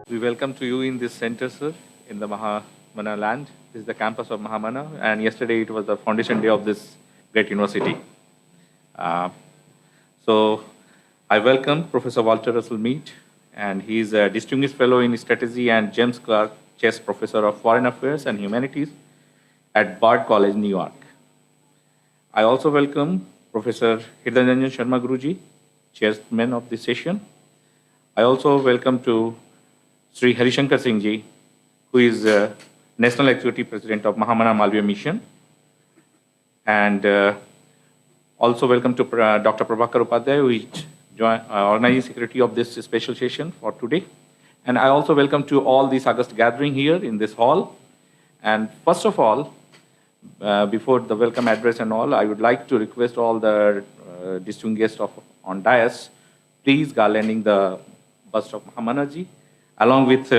We welcome to you in this center, sir, in the Mahamana land. This is the campus of Mahamana, and yesterday it was the foundation day of this great university. Uh, so I welcome Professor Walter Russell Mead, and he is a distinguished fellow in strategy and James Clark Chess Professor of Foreign Affairs and Humanities at Bard College, New York. I also welcome Professor Hridayanjan Sharma Guruji, chairman of this session. I also welcome to Sri Harishankar Singh ji, who is National Executive President of Mahamana Malviya Mission. And also welcome to Dr. Prabhakar Upadhyay, who is organizing secretary of this special session for today. And I also welcome to all this August gathering here in this hall. And first of all, before the welcome address and all, I would like to request all the distinguished guests on dais, please garlanding the bust of Mahamanaji, along with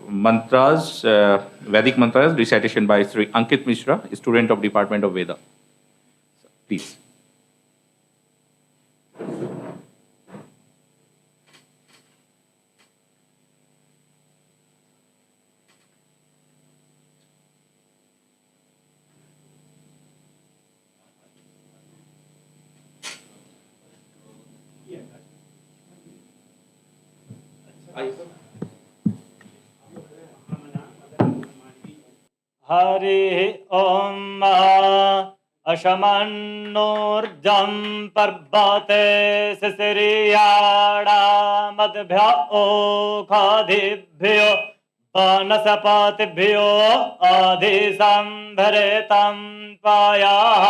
mantras, Vedic mantras, recitation by Sri Ankit Mishra, student of Department of Veda. So, please. Hari ओम अशमन्नोर्जं पर्वते सिसिरियाणामद्भ्य ओखादिभ्यो वनस्पतिभ्यो अधिसंभरेतं पायाः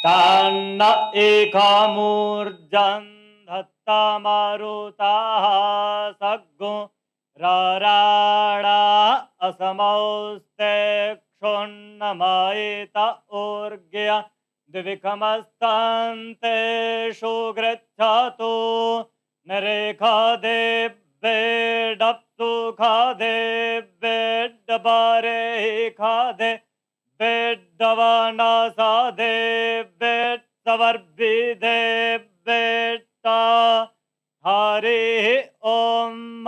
तन्न एकमूर्जं धत्ता मारुताः सग्गो राराणा असमौस्ते क्षुन्नमायित ऊर्ग्य द्विखमस्तान्ते सुगृच्छतु नरेखादेव्ये डप्सु खादेव्ये डबारे खादे बेड्डवनसादेव्ये सवर्भिदेव्येट्टा Hari Om.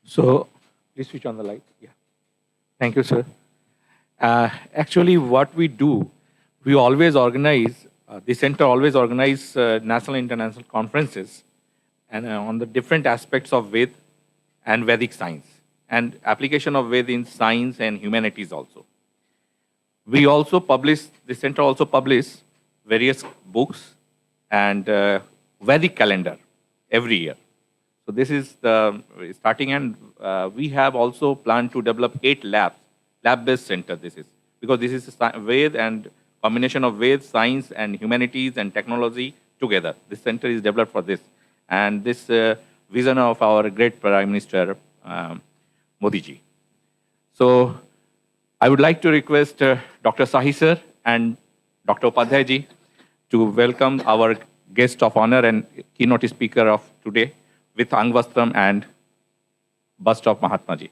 So, please switch on the light. Yeah. Thank you, sir. Actually, what we do, we always organize, the center always organize national and international conferences and on the different aspects of Ved and Vedic science and application of Ved in science and humanities also. We also publish, the center also publish various books and Vedic calendar every year. So this is the starting, and we have also planned to develop 8 labs, lab-based center. This is because this is Ved and combination of Ved, science, and humanities and technology together. This center is developed for this, and this vision of our great Prime Minister Modi ji. So I would like to request Dr. Sahi sir and Dr. Upadhyay ji to welcome our guest of honor and keynote speaker of today with Angvastram and bust of Mahatma ji.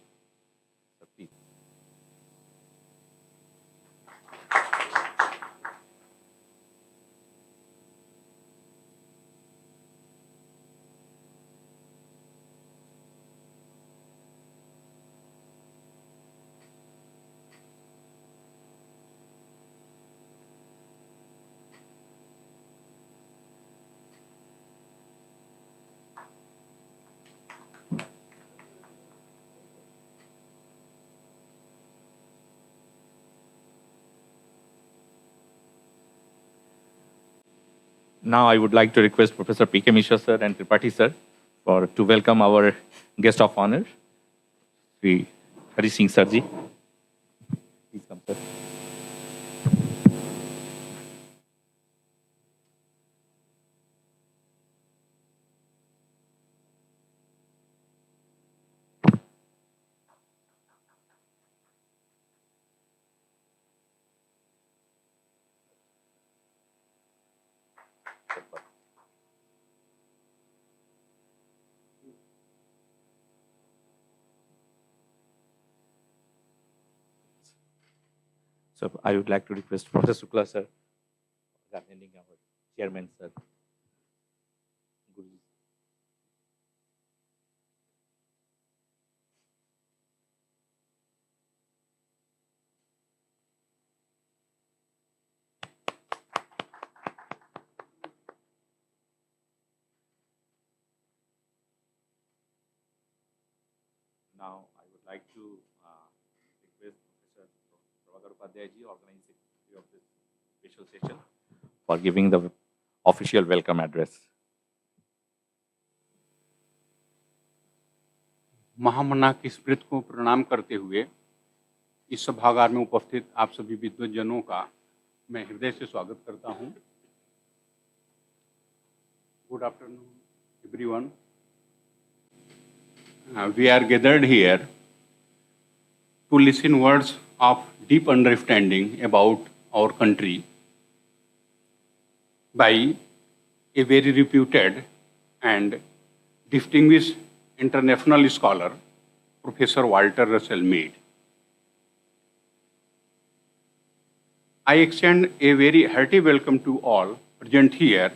Now I would like to request Professor P.K. Mishra sir and Tripathi sir to welcome our guest of honor, Sri Hari Singh sir ji. Please come, sir. So I would like to request Professor Shukla sir, attending our chairman sir. Now, I would like to request Professor Prabhakar ji, organizing of this special session, for giving the official welcome address. महामना की स्मृति को प्रणाम करते हुए इस सभागार में उपस्थित आप सभी विद्वज्जनों का मैं हृदय से स्वागत करता हूं। Good afternoon everyone. We are gathered here to listen words of deep understanding about our country by a very reputed and distinguished international scholar, Professor Walter Russell Mead. I extend a very hearty welcome to all present here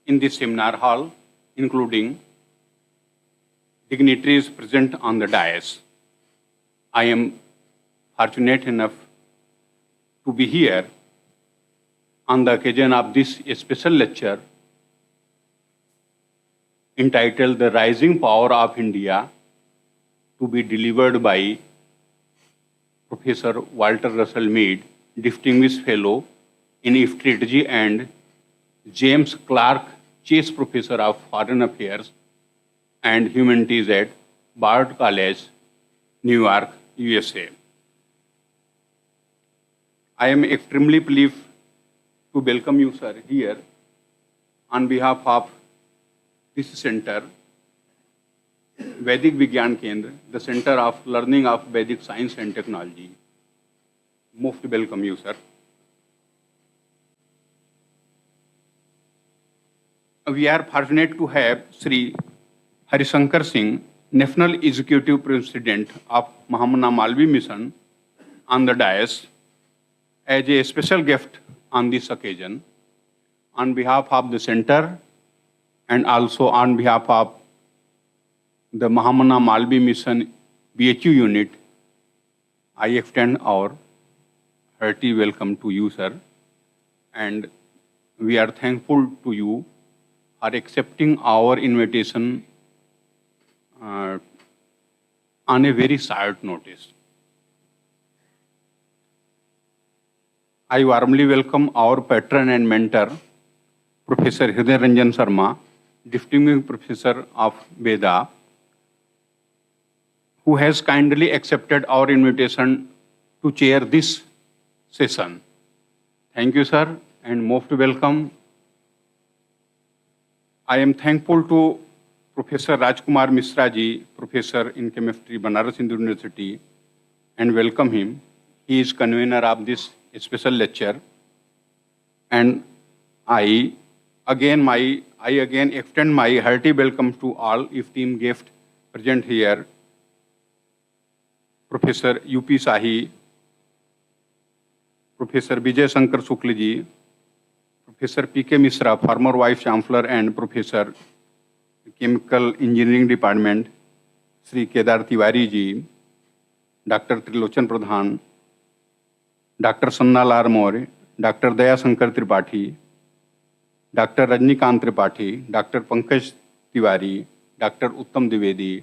in this seminar hall, including dignitaries present on the dais. I am fortunate enough to be here on the occasion of this special lecture entitled The Rising Power of India, to be delivered by Professor Walter Russell Mead, Distinguished Fellow in Strategy, and James Clark Chase Professor of Foreign Affairs and Humanities at Bard College, New York, USA. I am extremely pleased to welcome you, sir, here on behalf of this center, Vedic Vigyan Kendra, the Center of Learning of Vedic Science and Technology. Most welcome you, sir. We are fortunate to have Sri Harishankar Singh, National Executive President of Mahamana Malvi Mission, on the dais as a special guest on this occasion. On behalf of the center and also on behalf of the Mahamana Malvi Mission BHU unit, I extend our hearty welcome to you, sir. And we are thankful to you for accepting our invitation on a very short notice. I warmly welcome our patron and mentor, Professor Hriday Ranjan Sharma, Distinguished Professor of Veda, who has kindly accepted our invitation to chair this session. Thank you, sir, and most welcome. I am thankful to Professor Rajkumar Mishra ji, Professor in Chemistry, Banaras Hindu University, and welcome him. He is convener of this special lecture. And I again extend my hearty welcome to all esteemed guests present here. Professor U.P. Sahi, Professor Vijay Shankar Shukla ji, Professor P.K. Mishra, former Vice Chancellor and Professor Chemical Engineering Department, Sri Kedar Tiwari ji, Dr. Trilochan Pradhan, Dr. Sanna Lar More, Dr. Daya Shankar Tripathi, Dr. Rajnikant Tripathi, Dr. Pankaj Tiwari, Dr. Uttam Dwivedi,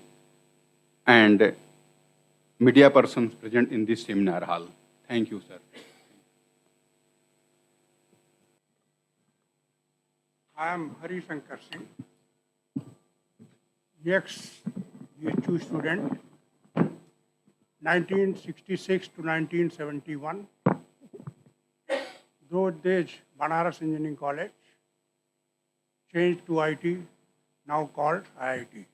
and media persons present in this seminar hall. Thank you, sir. I am Harishankar Singh, ex-BHU student, 1966 to 1971. Those days, Banaras Engineering College, changed to IT, now called IIT.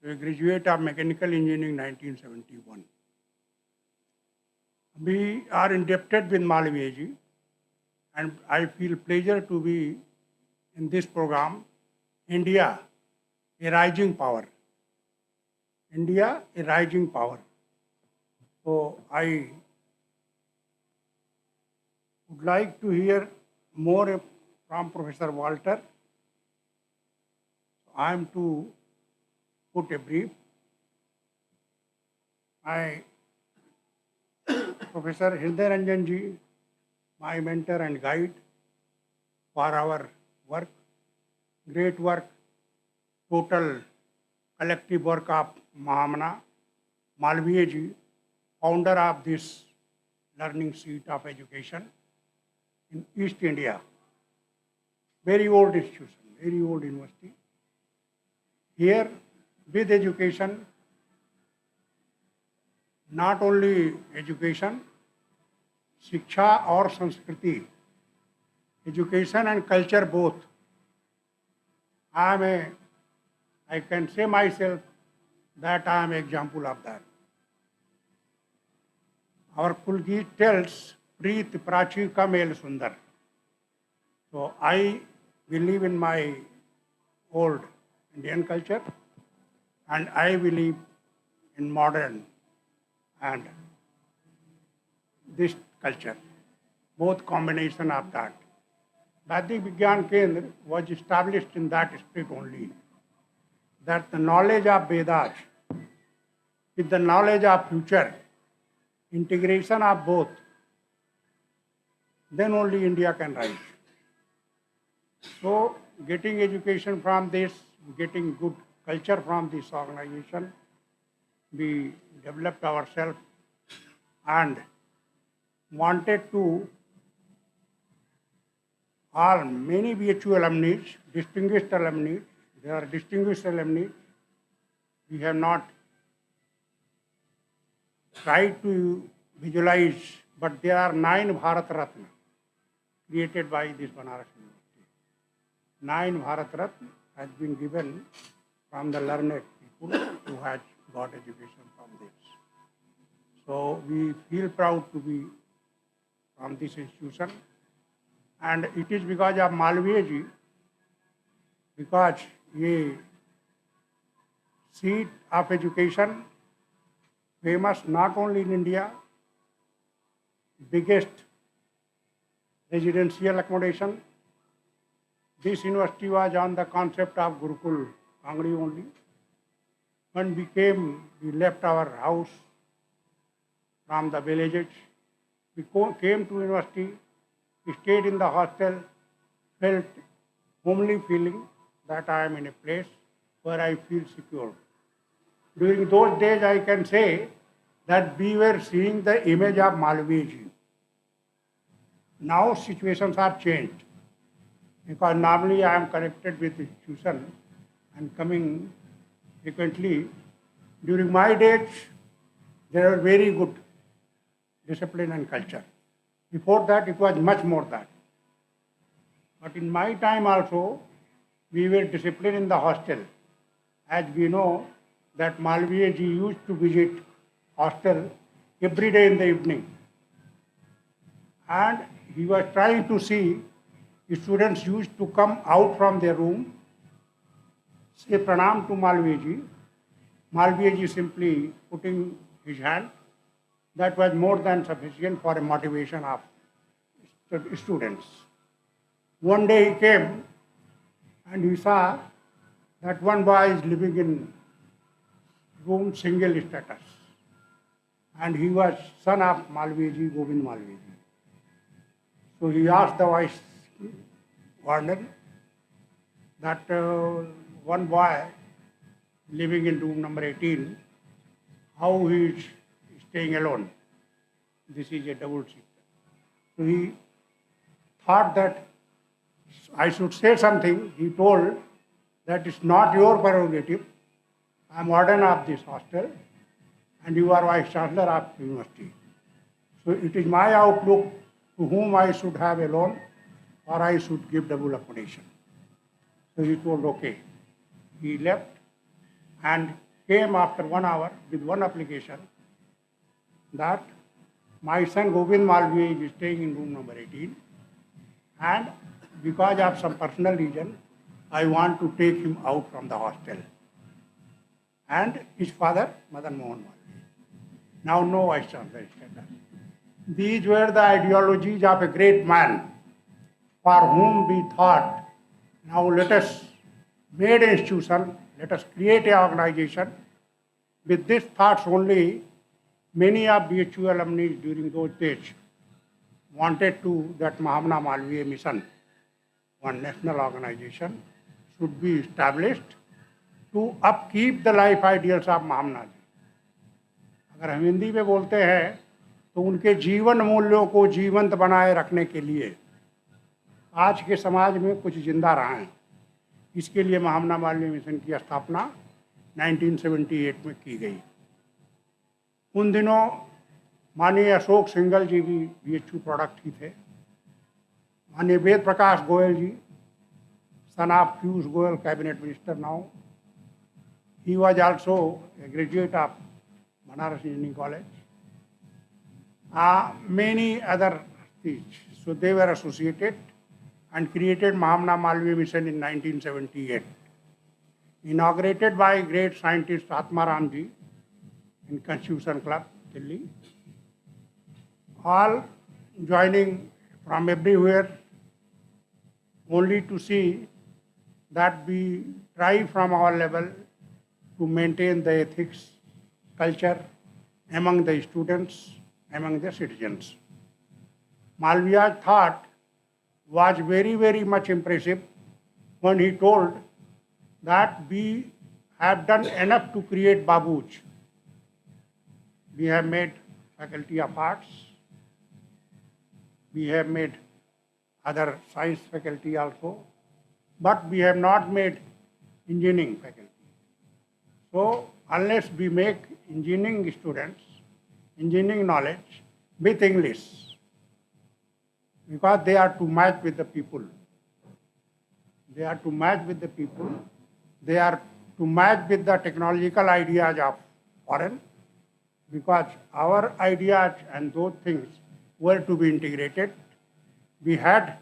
A graduate of Mechanical Engineering 1971. We are indebted with Malvi ji, and I feel pleasure to be in this program, India, a rising power. India, a rising power. So I would like to hear more from Professor Walter. I am to put a brief. Professor Hriday Ranjan ji, my mentor and guide for our work, great work, total collective work of Mahamana Malviya ji, founder of this learning seat of education in East India. Very old institution, very old university. Here, with education, not only education, शिक्षा और संस्कृति, education and culture both. I can say myself that I am an example of that. Our Kulgeet tells, Preet Prachi ka mel sundar. So I believe in my old Indian culture and I believe in modern and this culture, both combination of that. Vedic Vigyan Kendra was established in that spirit only, that the knowledge of Vedas with the knowledge of future, integration of both, then only India can rise. So getting education from this, getting good culture from this organization, we developed ourselves and wanted to all many BHU alumni, distinguished alumni, there are distinguished alumni. We have not tried to visualize, but there are 9 Bharat Ratna created by this Banaras University. 9 Bharat Ratna has been given from the learned people who has got education from this. So we feel proud to be from this institution, and it is because of Malviya ji, because ye seat of education famous not only in India, biggest residential accommodation. This university was on the concept of Gurukul Angri only. When we left our house from the villages, we came to university, we stayed in the hostel, felt homely feeling that I am in a place where I feel secure. During those days, I can say that we were seeing the image of Malviya ji. Now situations are changed, because normally I am connected with institution and coming frequently. During my days, there were very good discipline and culture. Before that, it was much more that. But in my time also, we were disciplined in the hostel. As we know that Malviya ji used to visit hostel every day in the evening. And he was trying to see if students used to come out from their room, say pranam to Malviya ji. Malviya ji simply putting his hand. That was more than sufficient for a motivation of students. One day he came and he saw that one boy is living in room single status. And he was son of Malviya ji, Govind Malviya ji. So he asked the vice warden that one boy living in room number 18, how he is staying alone. This is a double seat. So he thought that I should say something. He told that it's not your prerogative. I am warden of this hostel and you are vice chancellor of the university. So it is my outlook to whom I should have a loan or I should give double accommodation. So he told okay. He left and came after 1 hour with one application that my son Govind Malviya is staying in room number 18 and because of some personal reason, I want to take him out from the hostel. And his father, Madan Mohan Malviya. Now no vice chancellor status. These were the ideologies of a great man for whom we thought, now let us make an institution, let us create an organization. With these thoughts only, many of BHU alumni during those days wanted to that Mahamana Malviya mission, one national organization, should be established to upkeep the life ideals of महामना जी. अगर हम हिंदी में बोलते हैं तो उनके जीवन मूल्यों को जीवंत बनाए रखने के लिए आज के समाज में कुछ जिंदा रहा है. इसके लिए महामना मालवीय मिशन की स्थापना 1978 में की गई. उन दिनों माननीय अशोक सिंघल जी भी BHU प्रोडक्ट ही थे. माननीय वेद प्रकाश गोयल जी, son of Piyush Goyal, cabinet minister now. He was also a graduate of Banaras Engineering College. Many other things. So they were associated and created Mahamna Malviya Mission in 1978. Inaugurated by great scientist Atmaram ji in Constitution Club, Delhi. All joining from everywhere only to see that we try from our level to maintain the ethics, culture among the students, among the citizens. Malviya's thought was very, very much impressive when he told that we have done enough to create Babuj. We have made faculty of arts, we have made other science faculty also, but we have not made engineering faculty. So unless we make engineering students, engineering knowledge with English, because they are to match with the people. They are to match with the people. They are to match with the technological ideas of foreign, because our ideas and those things were to be integrated. We had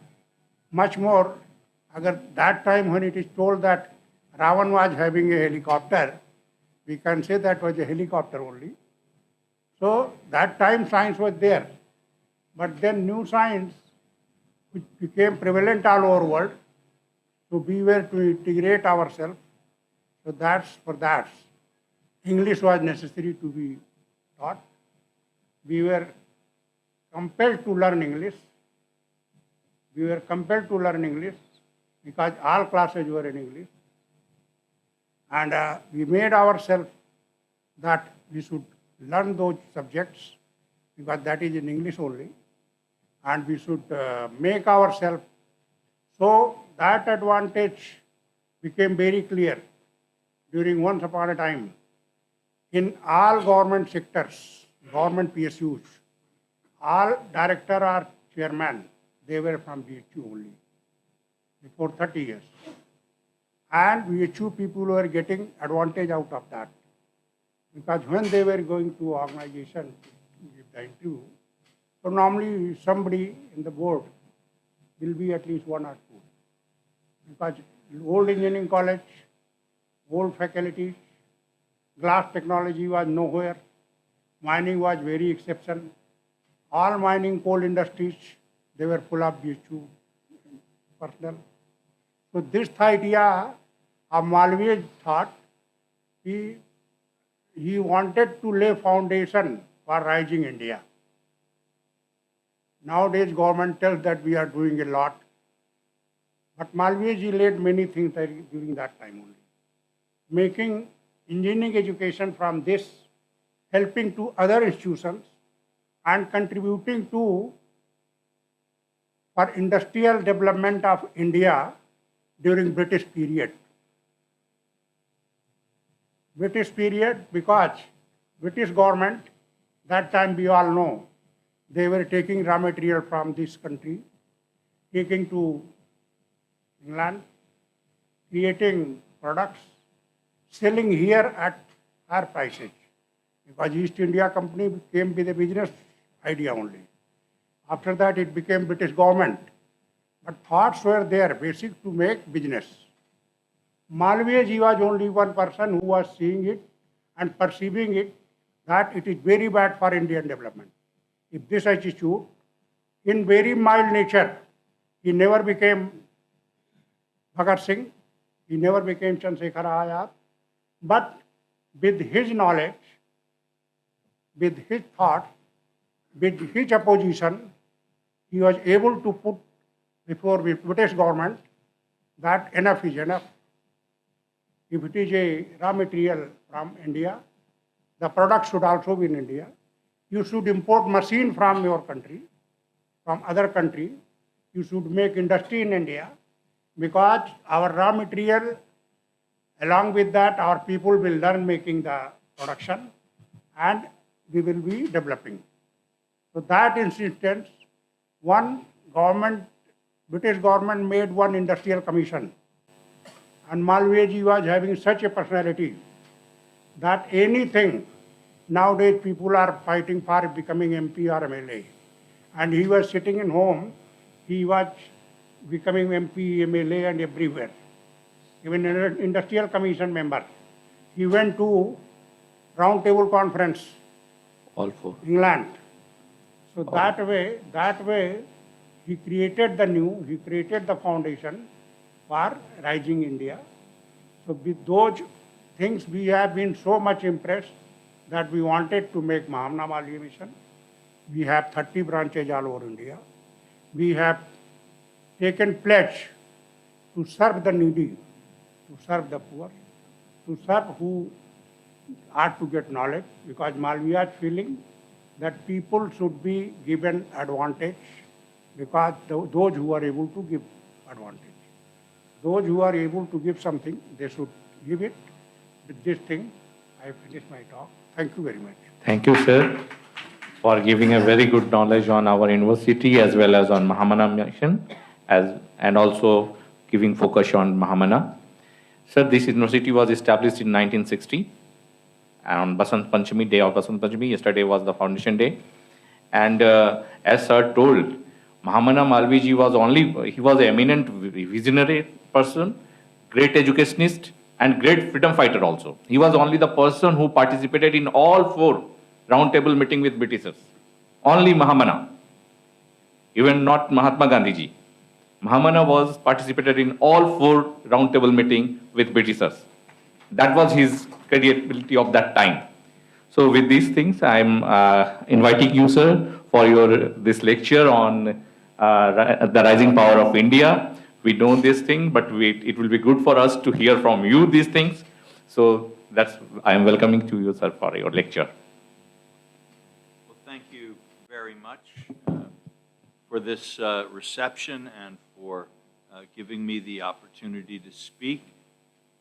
much more. Agar that time when it is told that Ravan was having a helicopter, we can say that was a helicopter only. So that time science was there. But then new science, which became prevalent all over the world, so we were to integrate ourselves. So for that, English was necessary to be taught. We were compelled to learn English. We were compelled to learn English because all classes were in English. And we made ourselves that we should learn those subjects because that is in English only. And we should make ourselves so that advantage became very clear during once upon a time in all government sectors, government PSUs, all director or chairman, they were from BHU only before 30 years. And BHU people were getting advantage out of that. Because when they were going to organization to give the interview, so normally somebody in the board will be at least one or two. Because old engineering college, old faculties, glass technology was nowhere, mining was very exception. All mining coal industries, they were full of BHU personnel. So this idea of Malviya thought, he wanted to lay foundation for rising India. Nowadays government tells that we are doing a lot, but Malviya ji laid many things during that time only. Making engineering education from this, helping to other institutions and contributing to for industrial development of India during British period. British period because British government, that time we all know, they were taking raw material from this country, taking to England, creating products, selling here at higher prices. Because East India Company came with a business idea only. After that it became British government. But thoughts were there, basic to make business. Malviya ji was only one person who was seeing it and perceiving it that it is very bad for Indian development. If this attitude, in very mild nature, he never became Bhagat Singh, he never became Chandrasekhar Azad, but with his knowledge, with his thought, with his opposition, he was able to put before the British government that enough is enough. if it is a raw material from India, the product should also be in India. You should import machine from your country, from other country. You should make industry in India, because our raw material, along with that, our people will learn making the production and we will be developing. So that instance, one government, British government made one industrial commission, and Malviyaji was having such a personality that anything, nowadays people are fighting for becoming MP or MLA, and he was sitting in home, he was becoming MP, MLA and everywhere, even an industrial commission member. He went to round table conference, All four. England. So that way, he created the foundation for rising India. So with those things, we have been so much impressed that we wanted to make Mahamana Malviya Mission. We have 30 branches all over India. We have taken pledge to serve the needy, to serve the poor, to serve who are to get knowledge, because Malviya's feeling that people should be given advantage, because those who are able to give advantage. Those who are able to give something, they should give it. With this thing, I finish my talk. Thank you very much. Thank you, sir, for giving a very good knowledge on our university as well as on Mahamana mission, and also giving focus on Mahamana. Sir, this university was established in 1960 on Basant Panchami, day of Basant Panchami. Yesterday was the foundation day. And as sir told, Mahamana Malviyaji was an eminent visionary person, great educationist, and great freedom fighter also. He was only the person who participated in all 4 round table meeting with Britishers. Only Mahamana, even not Mahatma Gandhi ji. Mahamana was participated in all 4 round table meeting with Britishers. That was his credibility of that time. So with these things, I'm inviting you, sir, for this lecture on the rising power of India. We know this thing, but it will be good for us to hear from you these things. So I am welcoming to you, sir, for your lecture. Well, thank you very much for this reception and for giving me the opportunity to speak.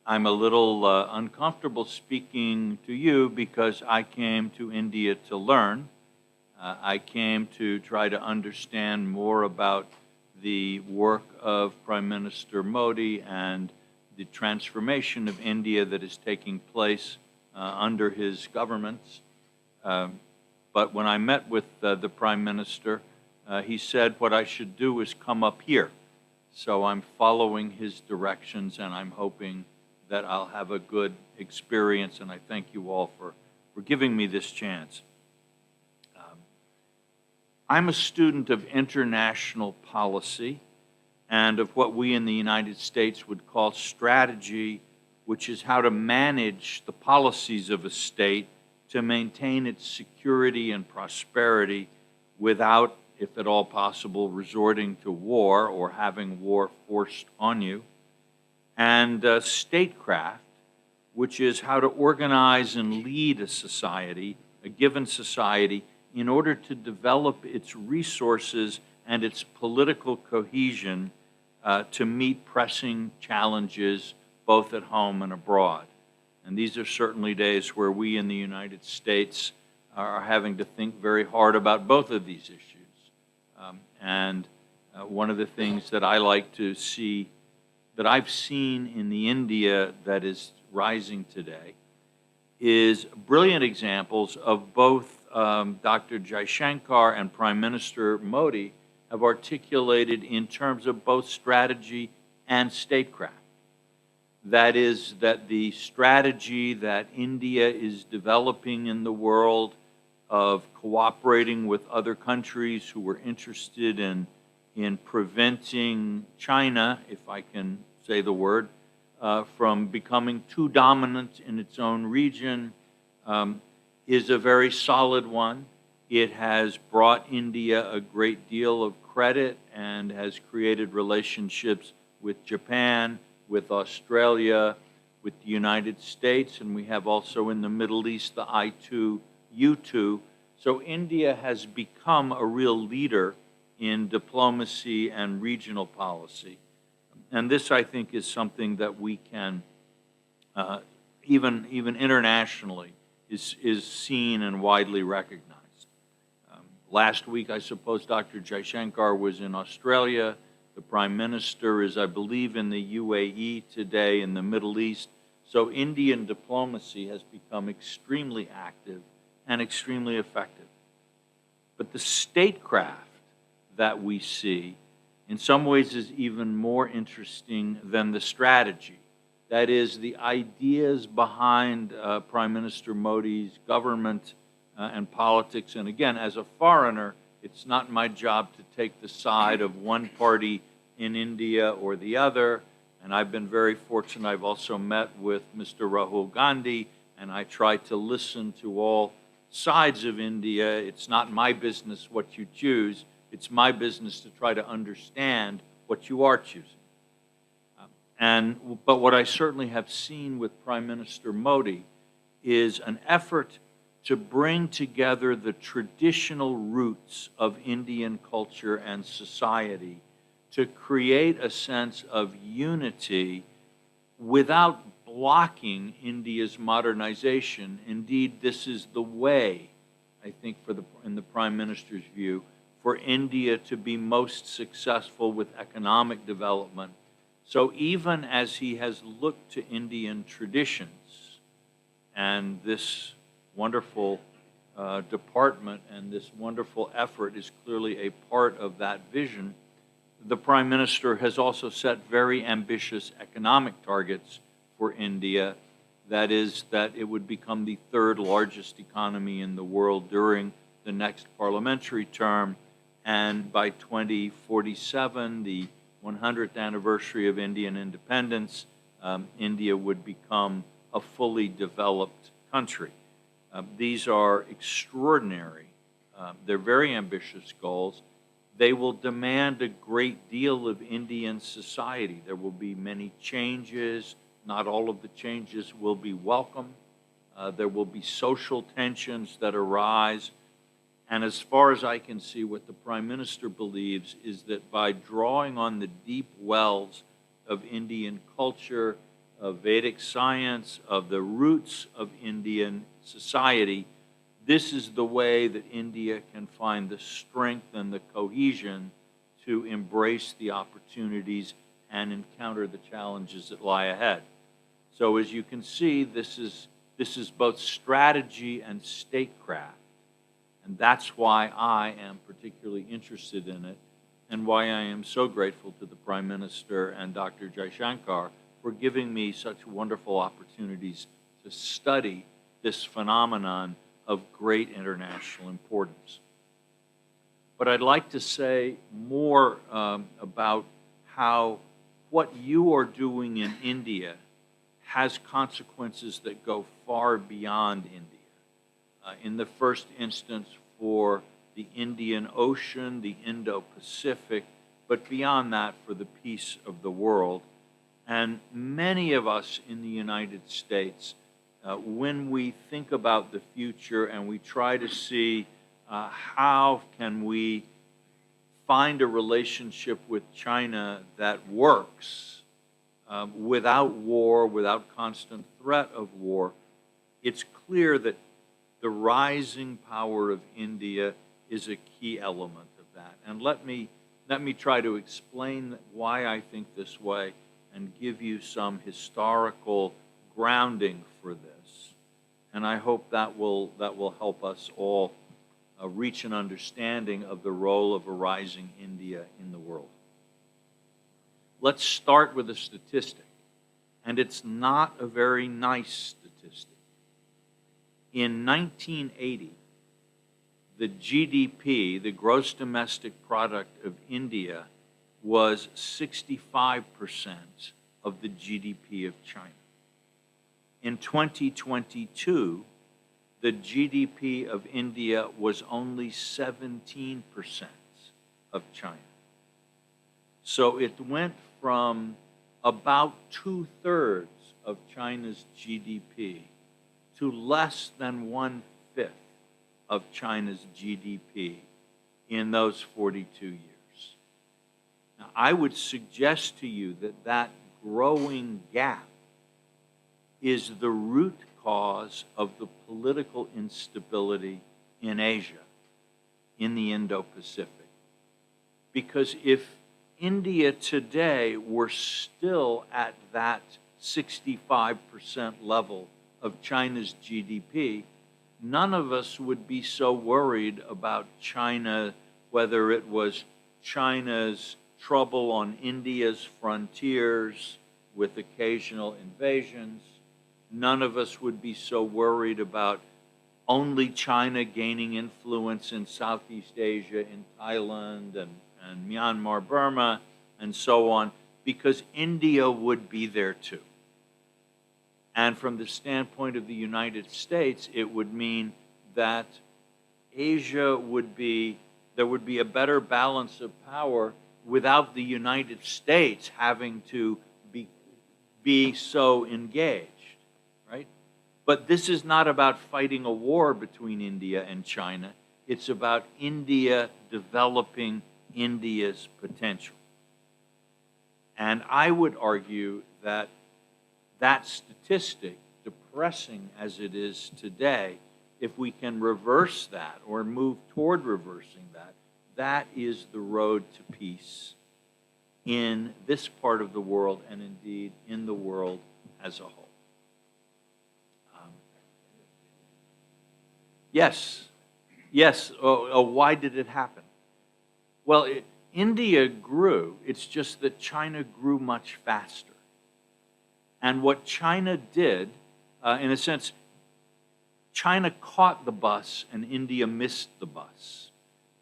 I'm a little uncomfortable speaking to you because I came to India to learn. I came to try to understand more about the work of Prime Minister Modi and the transformation of India that is taking place under his governments. But when I met with the Prime Minister, he said what I should do is come up here. So I'm following his directions, and I'm hoping that I'll have a good experience, and I thank you all for giving me this chance. I'm a student of international policy and of what we in the United States would call strategy, which is how to manage the policies of a state to maintain its security and prosperity without, if at all possible, resorting to war or having war forced on you. And statecraft, which is how to organize and lead a society, a given society, in order to develop its resources and its political cohesion to meet pressing challenges both at home and abroad. And these are certainly days where we in the United States are having to think very hard about both of these issues. One of the things that I like to see, that I've seen in the India that is rising today, is brilliant examples of both Dr. Jaishankar and Prime Minister Modi have articulated in terms of both strategy and statecraft. That is, that the strategy that India is developing in the world of cooperating with other countries who are interested in preventing China, if I can say the word, from becoming too dominant in its own region, is a very solid one. It has brought India a great deal of credit and has created relationships with Japan, with Australia, with the United States, and we have also in the Middle East the I-2U2. So India has become a real leader in diplomacy and regional policy. And this, I think, is something that we can, even internationally, is seen and widely recognized. Last week, I suppose Dr. Jaishankar was in Australia. The Prime Minister is, I believe, in the UAE today, in the Middle East. So Indian diplomacy has become extremely active and extremely effective. But the statecraft that we see, in some ways, is even more interesting than the strategy. That is, the ideas behind Prime Minister Modi's government and politics. And again, as a foreigner, it's not my job to take the side of one party in India or the other. And I've been very fortunate. I've also met with Mr. Rahul Gandhi, and I try to listen to all sides of India. It's not my business what you choose. It's my business to try to understand what you are choosing. But what I certainly have seen with Prime Minister Modi is an effort to bring together the traditional roots of Indian culture and society to create a sense of unity without blocking India's modernization. Indeed, this is the way, I think, in the Prime Minister's view, for India to be most successful with economic development. So even as he has looked to Indian traditions, and this wonderful department and this wonderful effort is clearly a part of that vision, the Prime Minister has also set very ambitious economic targets for India. That is, that it would become the third largest economy in the world during the next parliamentary term, and by 2047, the 100th anniversary of Indian independence, India would become a fully developed country. These are extraordinary. They're very ambitious goals. They will demand a great deal of Indian society. There will be many changes. Not all of the changes will be welcome. There will be social tensions that arise. And as far as I can see, what the Prime Minister believes is that by drawing on the deep wells of Indian culture, of Vedic science, of the roots of Indian society, this is the way that India can find the strength and the cohesion to embrace the opportunities and encounter the challenges that lie ahead. So as you can see, this is both strategy and statecraft. And that's why I am particularly interested in it, and why I am so grateful to the Prime Minister and Dr. Jaishankar for giving me such wonderful opportunities to study this phenomenon of great international importance. But I'd like to say more about how what you are doing in India has consequences that go far beyond India. In the first instance, for the Indian Ocean, the Indo-Pacific, but beyond that, for the peace of the world. And many of us in the United States, when we think about the future and we try to see how can we find a relationship with China that works without war, without constant threat of war, it's clear that the rising power of India is a key element of that. And let me try to explain why I think this way and give you some historical grounding for this. And I hope that will help us all reach an understanding of the role of a rising India in the world. Let's start with a statistic, and it's not a very nice statistic. In 1980, the GDP, the gross domestic product of India, was 65% of the GDP of China. In 2022, the GDP of India was only 17% of China. So it went from about 2/3 of China's GDP to less than 1/5 of China's GDP in those 42 years. Now, I would suggest to you that that growing gap is the root cause of the political instability in Asia, in the Indo-Pacific. Because if India today were still at that 65% level of China's GDP, none of us would be so worried about China, whether it was China's trouble on India's frontiers with occasional invasions. None of us would be so worried about only China gaining influence in Southeast Asia, in Thailand and Myanmar, Burma, and so on, because India would be there too. And from the standpoint of the United States, it would mean that Asia there would be a better balance of power without the United States having to be so engaged, right? But this is not about fighting a war between India and China. It's about India developing India's potential. And I would argue that that statistic, depressing as it is today, if we can reverse that or move toward reversing that, that is the road to peace in this part of the world and indeed in the world as a whole. Yes. Why did it happen? Well, India grew. It's just that China grew much faster. And what China did, in a sense, China caught the bus and India missed the bus.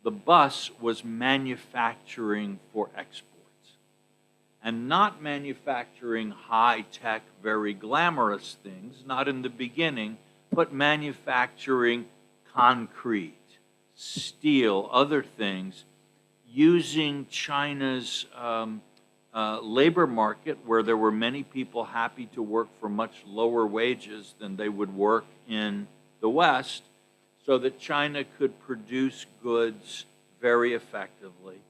The bus was manufacturing for exports and not manufacturing high-tech, very glamorous things, not in the beginning, but manufacturing concrete, steel, other things, using China's labor market, where there were many people happy to work for much lower wages than they would work in the West, so that China could produce goods very effectively.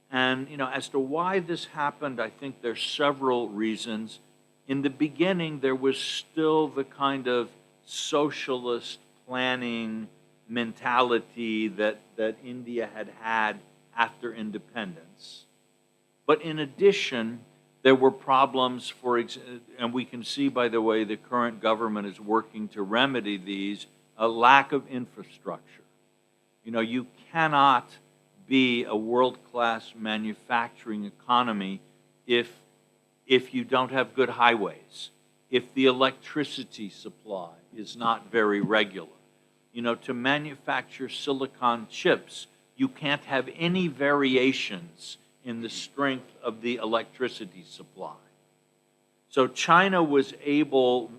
And, as to why this happened, I think there's several reasons. In the beginning, there was still the kind of socialist planning mentality that India had after independence. But in addition, there were problems and we can see, by the way, the current government is working to remedy these, a lack of infrastructure. You cannot be a world-class manufacturing economy if you don't have good highways, if the electricity supply is not very regular. To manufacture silicon chips, you can't have any variations in the strength of the electricity supply. So China was able,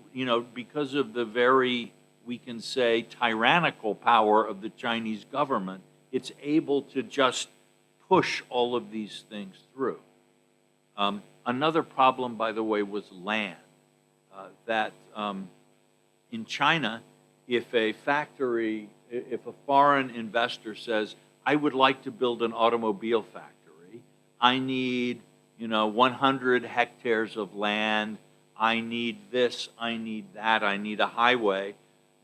because of the very, we can say, tyrannical power of the Chinese government, it's able to just push all of these things through. Another problem, by the way, was land. In China, if a foreign investor says, I would like to build an automobile factory, I need, 100 hectares of land, I need this, I need that, I need a highway,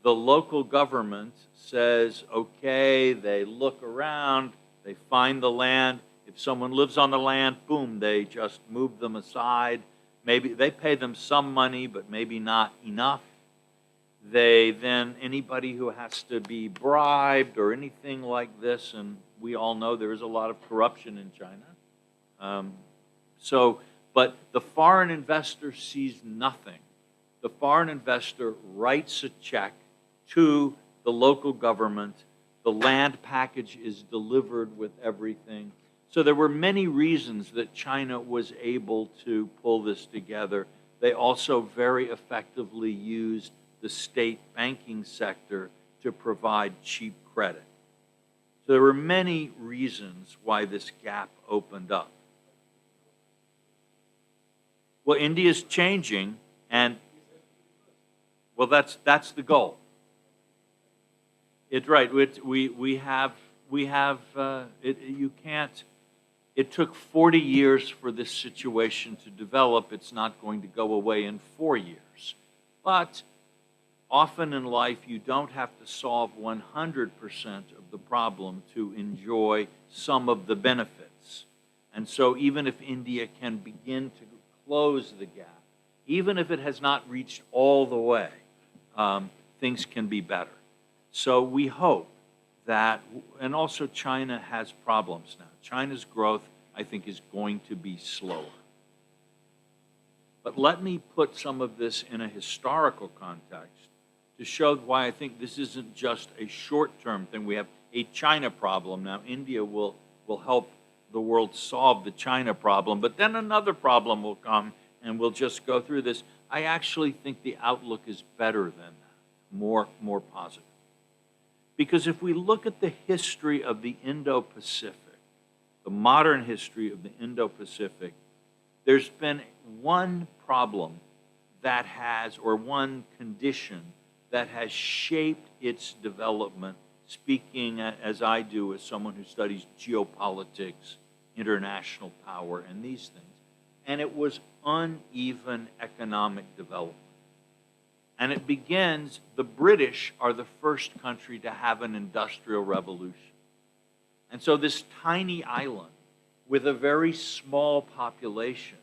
the local government says, okay, they look around, they find the land. If someone lives on the land, boom, they just move them aside. Maybe they pay them some money, but maybe not enough. Anybody who has to be bribed or anything like this, and we all know there is a lot of corruption in China. But the foreign investor sees nothing. The foreign investor writes a check to the local government. The land package is delivered with everything. So there were many reasons that China was able to pull this together. They also very effectively used the state banking sector to provide cheap credit. So there were many reasons why this gap opened up. Well, India's changing, And, well, that's the goal. It's right. We have, you can't, it took 40 years for this situation to develop. It's not going to go away in 4 years. But often in life, you don't have to solve 100% of the problem to enjoy some of the benefits. And so even if India can begin to close the gap, even if it has not reached all the way, things can be better. So we hope that, and also China has problems now. China's growth, I think, is going to be slower. But let me put some of this in a historical context to show why I think this isn't just a short-term thing. We have a China problem. Now, India will help the world solve the China problem, but then another problem will come, and we'll just go through this. I actually think the outlook is better than that, more positive. Because if we look at the history of the Indo-Pacific, the modern history of the Indo-Pacific, there's been one problem that has, or one condition that has shaped its development, speaking as I do as someone who studies geopolitics, international power, and these things. And it was uneven economic development. And it begins, the British are the first country to have an industrial revolution. And so this tiny island with a very small population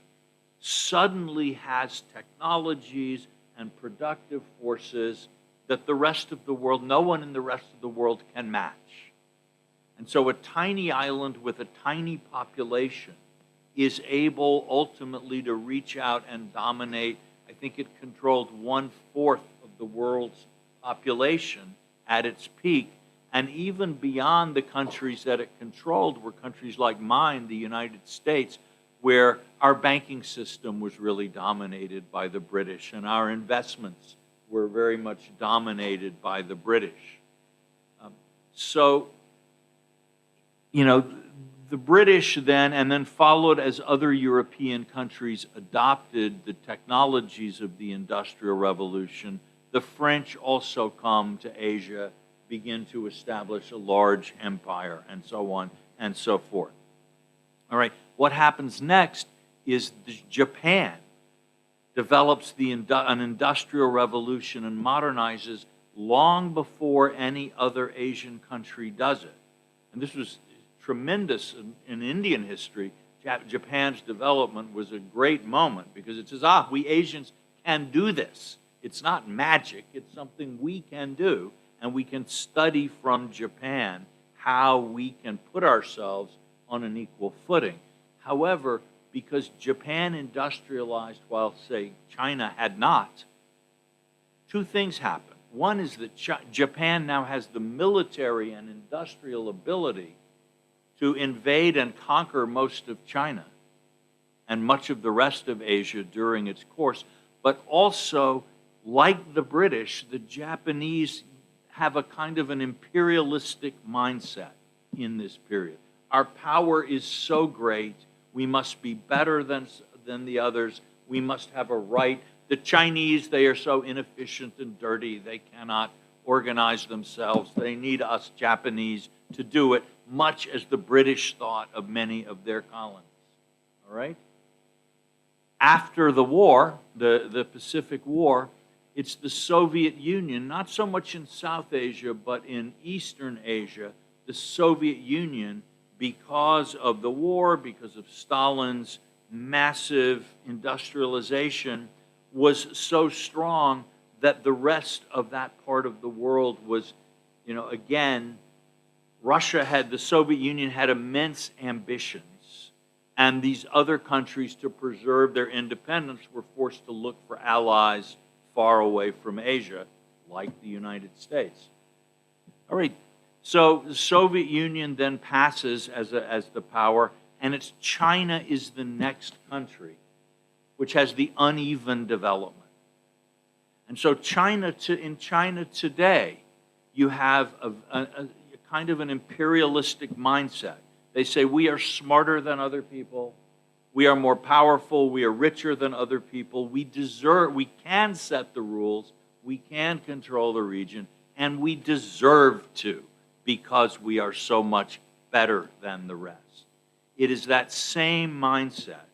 suddenly has technologies and productive forces that the rest of the world, no one in the rest of the world can match. And so a tiny island with a tiny population is able ultimately to reach out and dominate. I think it controlled 1/4 of the world's population at its peak. And even beyond the countries that it controlled were countries like mine, the United States, where our banking system was really dominated by the British and our investments were very much dominated by the British. The British then, and then followed as other European countries adopted the technologies of the Industrial Revolution, the French also come to Asia, begin to establish a large empire, and so on and so forth. All right, what happens next is Japan develops an industrial revolution and modernizes long before any other Asian country does it. And this was tremendous in Indian history. Japan's development was a great moment because it says, we Asians can do this. It's not magic, it's something we can do, and we can study from Japan how we can put ourselves on an equal footing. However, because Japan industrialized while, say, China had not, two things happen. One is that Japan now has the military and industrial ability to invade and conquer most of China and much of the rest of Asia during its course. But also, like the British, the Japanese have a kind of an imperialistic mindset in this period. Our power is so great, we must be better than the others. We must have a right. The Chinese, they are so inefficient and dirty, they cannot organize themselves. They need us Japanese to do it, much as the British thought of many of their colonies. All right? After the war, the Pacific War, it's the Soviet Union, not so much in South Asia, but in Eastern Asia, the Soviet Union, because of the war, because of Stalin's massive industrialization, was so strong that the rest of that part of the world was, again, the Soviet Union had immense ambitions, and these other countries, to preserve their independence, were forced to look for allies far away from Asia, like the United States. All right, so the Soviet Union then passes as the power, and it's China is the next country, which has the uneven development. And so in China today, you have a kind of an imperialistic mindset. They say we are smarter than other people, We are more powerful. We are richer than other people. We can set the rules. We can control the region. And we deserve to, because we are so much better than the rest. It is that same mindset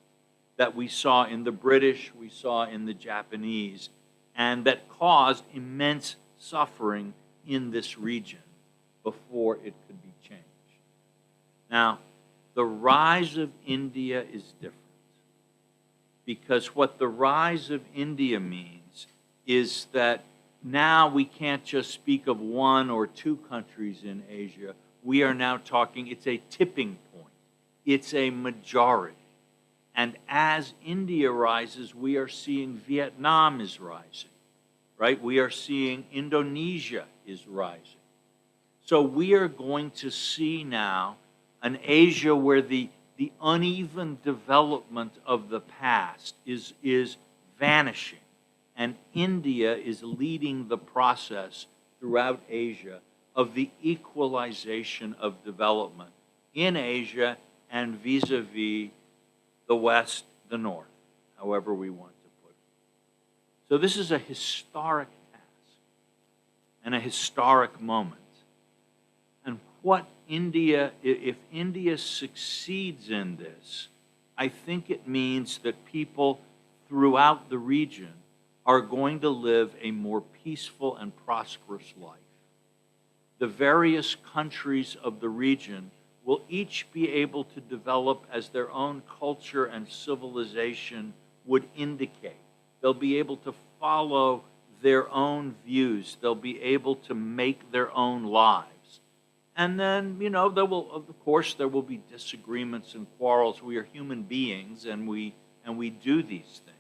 that we saw in the British, we saw in the Japanese, and that caused immense suffering in this region before it could be changed. Now, the rise of India is different, because what the rise of India means is that now we can't just speak of one or two countries in Asia. We are now talking, it's a tipping point. It's a majority. And as India rises, we are seeing Vietnam is rising, right? We are seeing Indonesia is rising. So we are going to see now an Asia where the uneven development of the past is vanishing. And India is leading the process throughout Asia of the equalization of development in Asia and vis-a-vis the West, the North, however we want to put it. So this is a historic task and a historic moment. And what India, if India succeeds in this, I think it means that people throughout the region are going to live a more peaceful and prosperous life. The various countries of the region will each be able to develop as their own culture and civilization would indicate. They'll be able to follow their own views. They'll be able to make their own lives. And then, there will, of course, there will be disagreements and quarrels. We are human beings, and we do these things.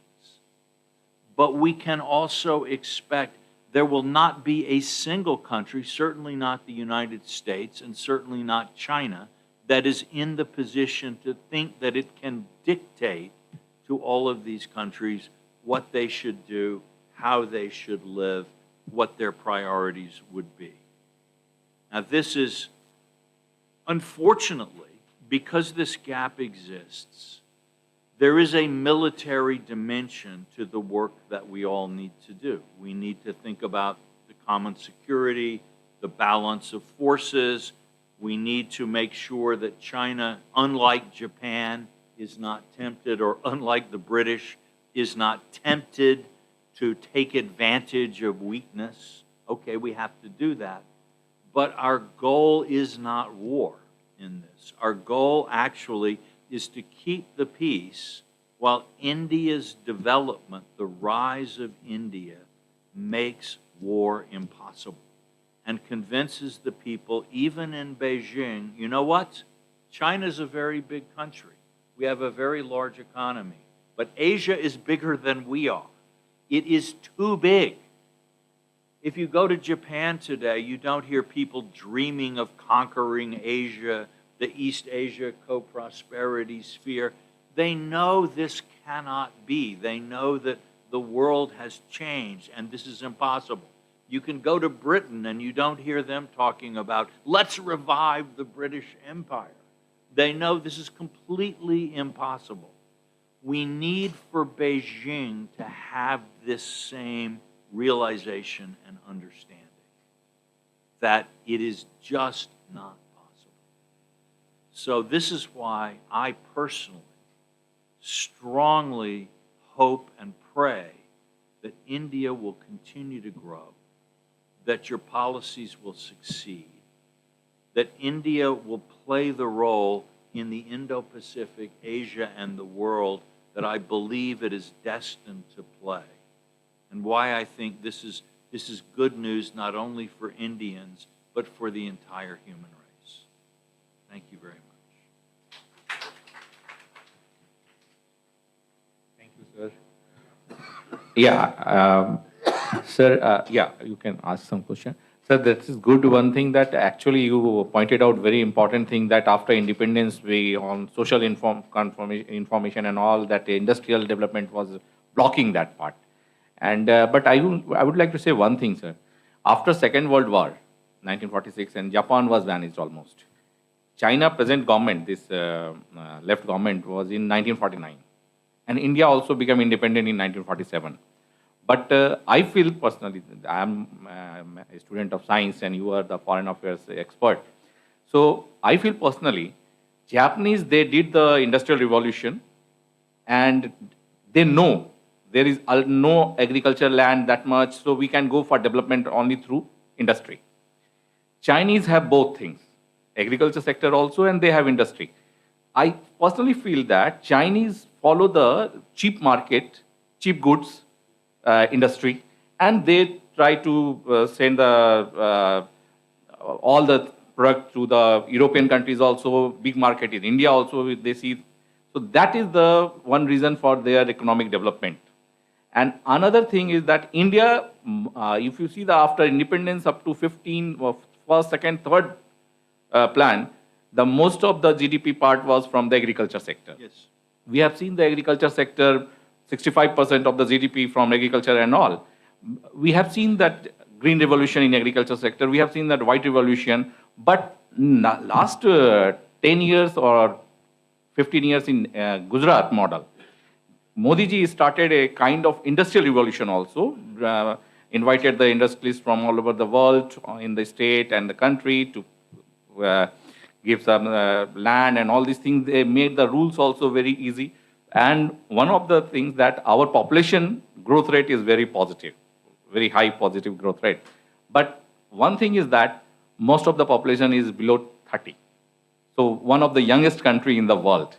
But we can also expect there will not be a single country, certainly not the United States and certainly not China, that is in the position to think that it can dictate to all of these countries what they should do, how they should live, what their priorities would be. Now, this is, unfortunately, because this gap exists, there is a military dimension to the work that we all need to do. We need to think about the common security, the balance of forces. We need to make sure that China, unlike Japan, is not tempted, or unlike the British, is not tempted to take advantage of weakness. Okay, we have to do that. But our goal is not war in this. Our goal actually is to keep the peace while India's development, the rise of India, makes war impossible and convinces the people, even in Beijing, you know what? China's a very big country. We have a very large economy. But Asia is bigger than we are. It is too big. If you go to Japan today, you don't hear people dreaming of conquering Asia, the East Asia co-prosperity sphere. They know this cannot be. They know that the world has changed and this is impossible. You can go to Britain and you don't hear them talking about, let's revive the British Empire. They know this is completely impossible. We need for Beijing to have this same realization and understanding that it is just not possible. So this is why I personally strongly hope and pray that India will continue to grow, that your policies will succeed, that India will play the role in the Indo-Pacific, Asia, and the world that I believe it is destined to play. And why I think this is good news not only for Indians, but for the entire human race. Thank you very much. Thank you, sir. Yeah, sir, you can ask some question. Sir, this is good. One thing that actually you pointed out, very important thing, that after independence, we on social information and all that, industrial development was blocking that part. And but I would like to say one thing, sir. After Second World War, 1946, and Japan was vanished almost. China present government, this left government, was in 1949, and India also became independent in 1947. But I feel personally, I am a student of science, and you are the foreign affairs expert. So I feel personally, Japanese, they did the industrial revolution, and they know there is no agricultural land that much, so we can go for development only through industry. Chinese have both things, agriculture sector also, and they have industry. I personally feel that Chinese follow the cheap market, cheap goods industry, and they try to send all the product to the European countries also. Big market in India also, they see. So that is the one reason for their economic development. And another thing is that India, if you see the after independence up to 15, first, second, third plan, the most of the GDP part was from the agriculture sector. Yes. We have seen the agriculture sector, 65% of the GDP from agriculture and all. We have seen that green revolution in agriculture sector. We have seen that white revolution. But last 10 years or 15 years in Gujarat model, Modi ji started a kind of industrial revolution also, invited the industrialists from all over the world in the state and the country to give some land and all these things. They made the rules also very easy. And one of the things that our population growth rate is very positive, very high positive growth rate. But one thing is that most of the population is below 30. So one of the youngest country in the world.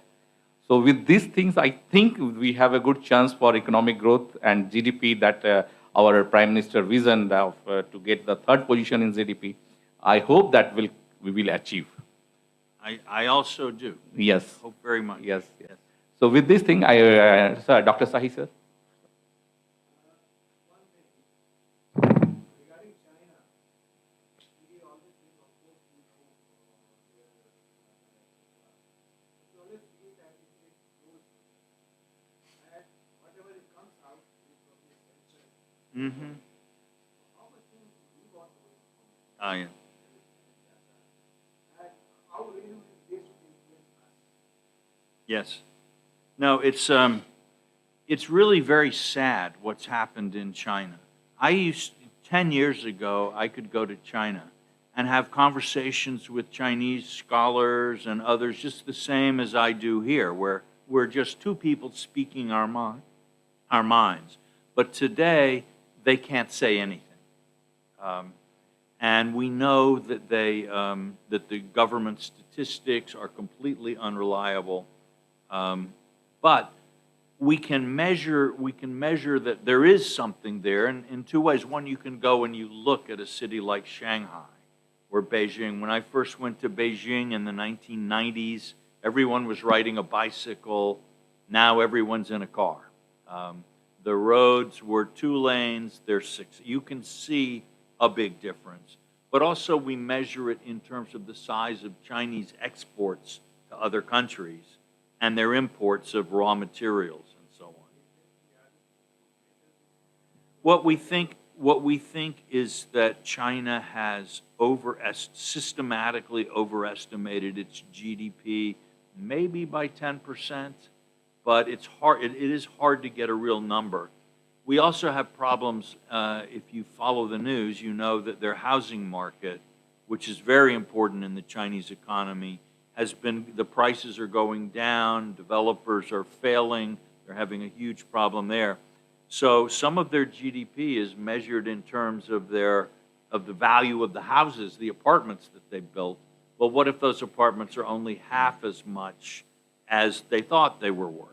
So with these things, I think we have a good chance for economic growth and GDP that our Prime Minister vision of to get the third position in GDP. I hope that we will achieve. I also do. Yes. Hope very much. Yes. Yes. So with this thing, sir, Dr. Sahi, sir. Mm-hmm. Oh, yeah. Yes. No, it's really very sad what's happened in China. 10 years ago, I could go to China and have conversations with Chinese scholars and others just the same as I do here, where we're just two people speaking our minds. But today, they can't say anything. And we know that that the government statistics are completely unreliable. But we can measure that there is something there in two ways. One, you can go and you look at a city like Shanghai or Beijing. When I first went to Beijing in the 1990s, everyone was riding a bicycle. Now everyone's in a car. The roads were 2 lanes, they're 6. You can see a big difference. But also we measure it in terms of the size of Chinese exports to other countries and their imports of raw materials and so on. What we think is that China has systematically overestimated its GDP, maybe by 10%. But it's hard. It is hard to get a real number. We also have problems. If you follow the news, you know that their housing market, which is very important in the Chinese economy, the prices are going down. Developers are failing. They're having a huge problem there. So some of their GDP is measured in terms of the value of the houses, the apartments that they built. Well, what if those apartments are only half as much as they thought they were worth?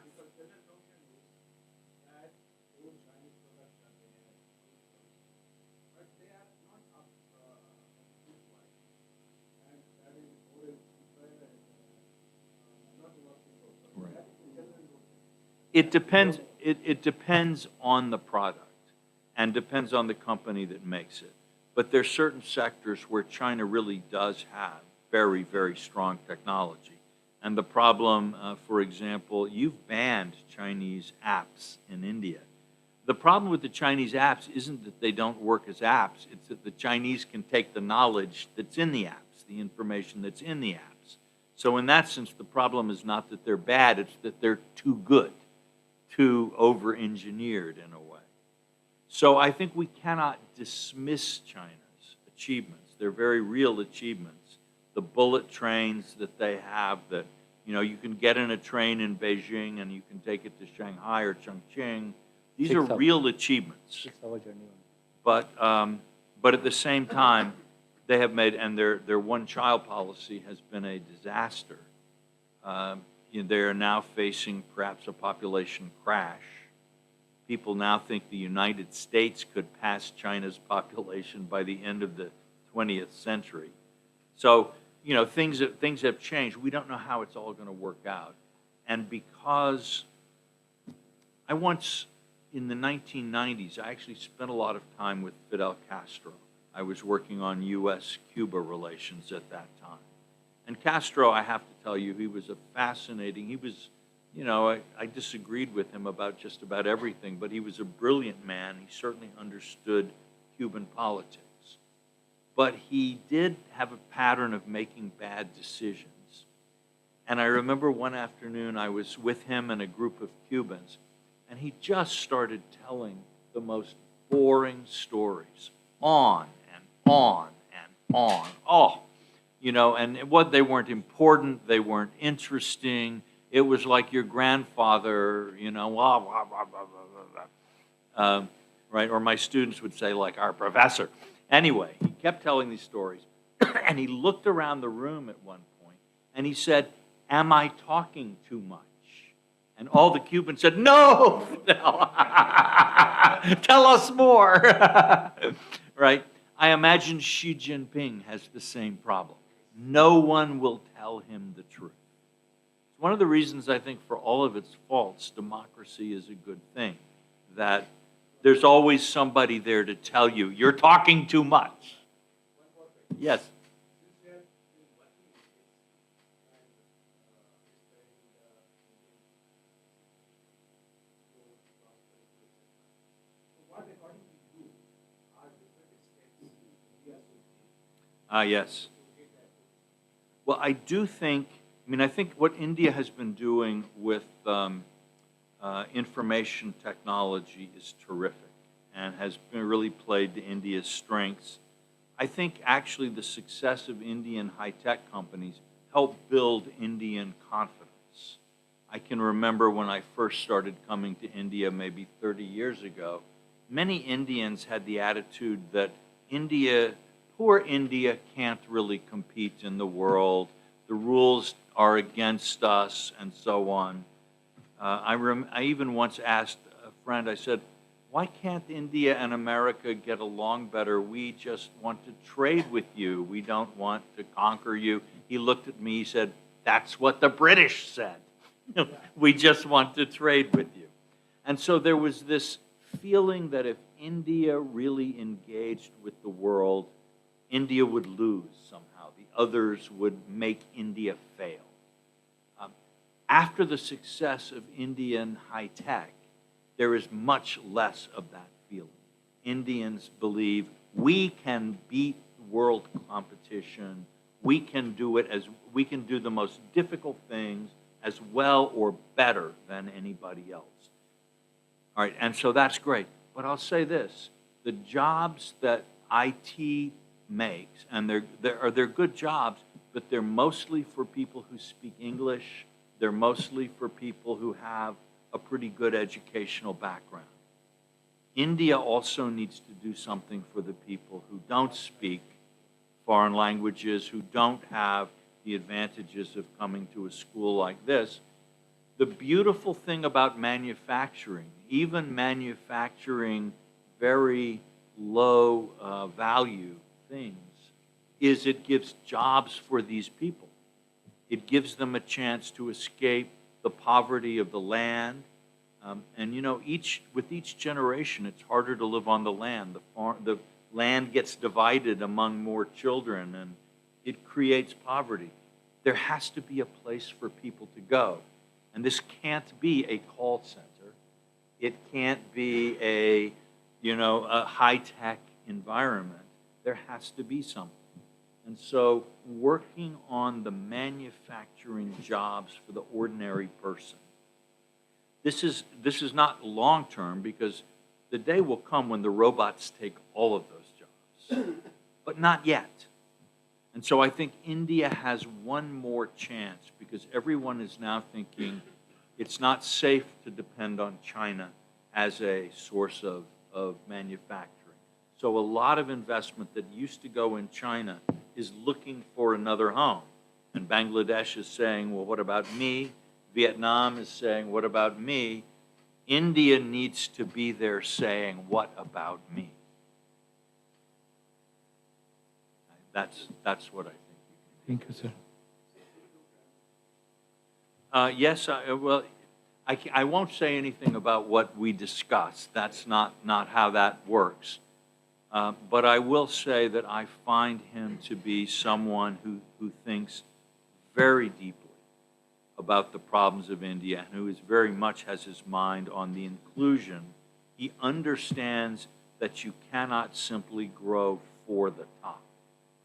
It depends. It depends on the product and depends on the company that makes it. But there's certain sectors where China really does have very, very strong technology. And the problem, for example, you've banned Chinese apps in India. The problem with the Chinese apps isn't that they don't work as apps. It's that the Chinese can take the knowledge that's in the apps, the information that's in the apps. So in that sense, the problem is not that they're bad, it's that they're too good, too over-engineered in a way. So I think we cannot dismiss China's achievements. They're very real achievements. The bullet trains that they have that, you can get in a train in Beijing and you can take it to Shanghai or Chongqing. These are real achievements. 6 hour journey. But at the same time, they have made, and their one-child policy has been a disaster. They are now facing perhaps a population crash. People now think the United States could pass China's population by the end of the 20th century. So, things have changed. We don't know how it's all going to work out. And because I once, in the 1990s, I actually spent a lot of time with Fidel Castro. I was working on U.S.-Cuba relations at that time. And Castro, I have to tell you, he was I disagreed with him about just about everything, but he was a brilliant man. He certainly understood Cuban politics. But he did have a pattern of making bad decisions. And I remember one afternoon I was with him and a group of Cubans, and he just started telling the most boring stories, on and on and on. And they weren't important, they weren't interesting. It was like your grandfather, blah, blah, blah, blah, blah, blah. Right? Or my students would say, like, our professor. Anyway, he kept telling these stories, and he looked around the room at one point, and he said, "Am I talking too much?" And all the Cubans said, "No, Fidel, tell us more." Right? I imagine Xi Jinping has the same problem. No one will tell him the truth. It's one of the reasons I think for all of its faults, democracy is a good thing, that there's always somebody there to tell you, you're talking too much. Yes. Yes. Well, I think what India has been doing with information technology is terrific and has really played to India's strengths. I think actually the success of Indian high-tech companies helped build Indian confidence. I can remember when I first started coming to India maybe 30 years ago, many Indians had the attitude that poor India can't really compete in the world. The rules are against us, and so on. I even once asked a friend, I said, why can't India and America get along better? We just want to trade with you. We don't want to conquer you. He looked at me, he said, that's what the British said. We just want to trade with you. And so there was this feeling that if India really engaged with the world, India would lose somehow. The others would make India fail. After the success of Indian high-tech, there is much less of that feeling. Indians believe we can beat world competition. We can do the most difficult things as well or better than anybody else. All right, and so that's great. But I'll say this, the jobs that IT makes, and they're good jobs, but they're mostly for people who speak English. They're mostly for people who have a pretty good educational background. India also needs to do something for the people who don't speak foreign languages, who don't have the advantages of coming to a school like this. The beautiful thing about manufacturing, even manufacturing very low value things, is it gives jobs for these people. It gives them a chance to escape the poverty of the land. With each generation, it's harder to live on the land. The land gets divided among more children, and it creates poverty. There has to be a place for people to go. And this can't be a call center. It can't be a high-tech environment. There has to be something. And so working on the manufacturing jobs for the ordinary person. This is not long-term, because the day will come when the robots take all of those jobs, but not yet. And so I think India has one more chance, because everyone is now thinking it's not safe to depend on China as a source of manufacturing. So a lot of investment that used to go in China is looking for another home. And Bangladesh is saying, well, what about me? Vietnam is saying, what about me? India needs to be there saying, what about me? That's what I think. Thank you, sir. Yes, I won't say anything about what we discussed. That's not how that works. But I will say that I find him to be someone who thinks very deeply about the problems of India, and who is very much has his mind on the inclusion. He understands that you cannot simply grow for the top.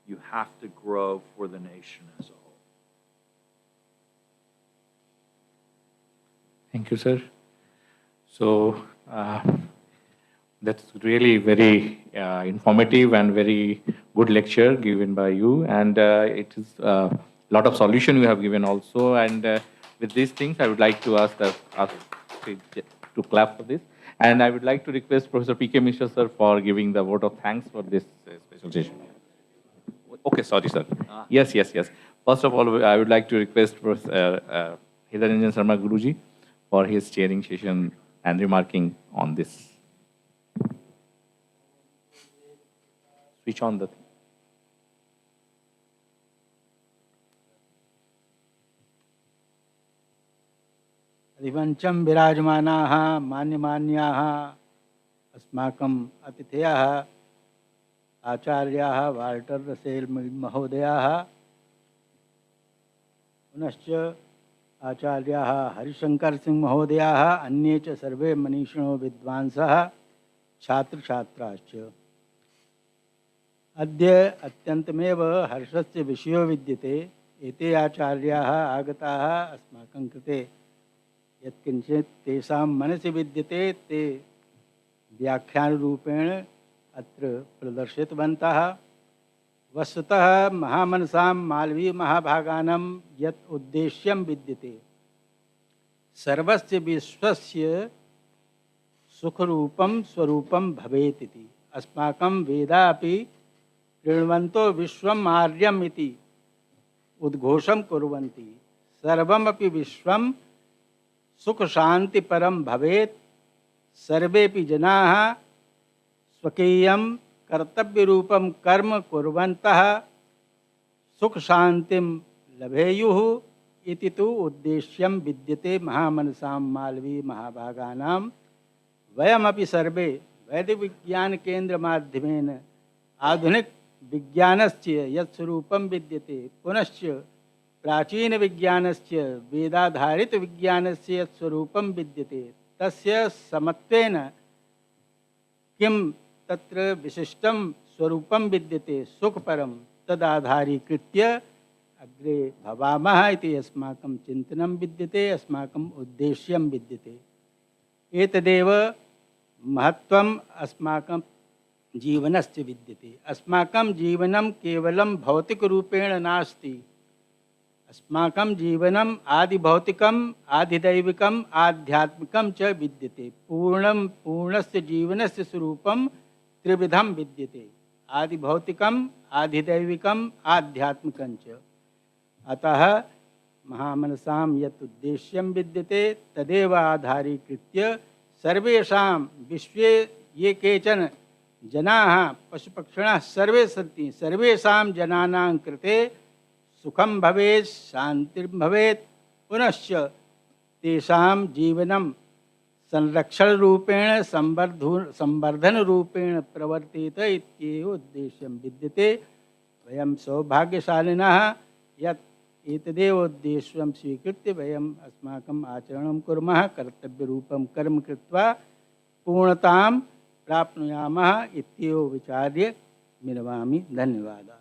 You have to grow for the nation as a whole. Thank you, sir. So that's really very informative and very good lecture given by you, and it is a lot of solution you have given also. And with these things, I would like to ask to clap for this, and I would like to request Professor P.K. Mishra, sir, for giving the vote of thanks for this special session. Okay, sorry, sir. Yes. First of all, I would like to request Professor Hidaranjan Sharma Guruji for his chairing session and remarking on this. Switch on the thing. अधिवंचम विराजमानाः मान्यमान्याः अस्माकं अतिथयः आचार्याः Walter Russell महोदयाः पुनश्च आचार्याः हरिशंकर सिंह महोदयाः अन्ये च सर्वे मनीषिणो विद्वांसः छात्रछात्राश्च। अद्य अत्यन्तमेव हर्षस्य विषयो विद्यते। एते आचार्याः आगताः अस्माकं कृते यत्किंचित् तेषां मनसि विद्यते ते व्याख्यानरूपेण अत्र प्रदर्शितवन्तः। वस्तुतः महामनसां मालवीय महाभागानं यत् उद्देश्यं विद्यते सर्वस्य विश्वस्य सुखरूपं स्वरूपं भवेत् इति। अस्माकं वेदा अपि कृण्वन्तो विश्वम् आर्यम् इति उद्घोषं कुर्वन्ति। सर्वमपि विश्वं सुख शांति परम भवेत्। सर्वेपि जनाः स्वकीयं कर्तव्य रूपं कर्म कुर्वन्तः सुख शांतिं लभेयुः इति तु उद्देश्यं विद्यते महामनसां मालवीय महाभागानां। वयमपि सर्वे वैदिक विज्ञान केंद्र माध्यमेन आधुनिक विज्ञानस्य यत् स्वरूपं विद्यते पुनश्च प्राचीन विज्ञानस्य वेदाधारित विज्ञानस्य यत् स्वरूपं विद्यते तस्य समत्वेन किं तत्र विशिष्टं स्वरूपं विद्यते सुखपरं तदाधारीकृत्य अग्रे भवामः इति अस्माकं चिन्तनं विद्यते, अस्माकम् उद्देश्यं विद्यते। एतदेव महत्त्वम् अस्माकं जीवनस्य विद्यते। अस्माकं जीवनं केवलं भौतिकरूपेण नास्ति। अस्माकं जीवनम् आदिभौतिकम् आदिदैविकम् आध्यात्मिकं च विद्यते। पूर्णस्य जीवनस्य स्वरूपं त्रिविधं विद्यते, आदिभौतिकम् आदिदैविकम् आध्यात्मिकं च। अतः महामनसां यत् उद्देश्यं विद्यते तदेव आधारीकृत्य सर्वेषां विश्वे ये केचन जनाः पशुपक्षिणः सर्वे सन्ति सर्वेषां जनानां कृते सुखं भवेत् शांतिं भवेत् पुनश्च तेषां जीवनं संरक्षण रूपेण संवर्धन रूपेण प्रवर्तेत इत्येव उद्देश्यं विद्यते। वयं सौभाग्यशालिनः यत् एतदेव उद्देश्यं स्वीकृत्य वयम् अस्माकम् आचरणं कुर्मः, कर्तव्यरूपं कर्म कृत्वा पूर्णतां प्राप्नुयामः इत्येव विचार्य विरमामि। धन्यवादः।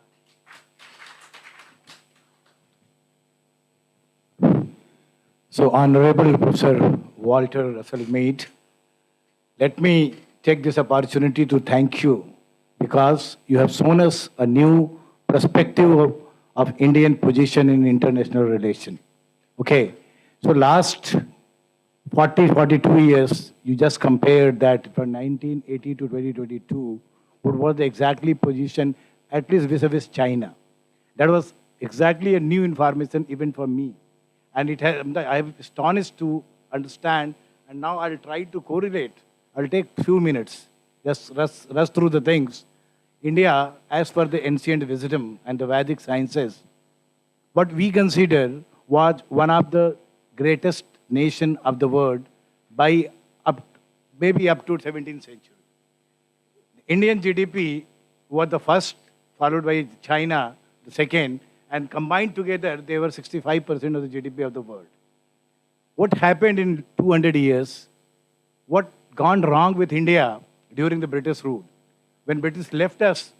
So, Honorable Professor Walter Russell Mead, let me take this opportunity to thank you because you have shown us a new perspective of Indian position in international relation. Okay, so last 42 years, you just compared that from 1980 to 2022, what was the exactly position, at least vis-a-vis China. That was exactly a new information even for me. And it has, I am astonished to understand, and now I'll try to correlate. I'll take few minutes, just rush through the things. India, as per the ancient wisdom and the Vedic sciences, what we consider was one of the greatest nation of the world by maybe up to 17th century. Indian GDP was the first, followed by China, the second, and combined together, they were 65% of the GDP of the world. What happened in 200 years? What gone wrong with India during the British rule? When British left us,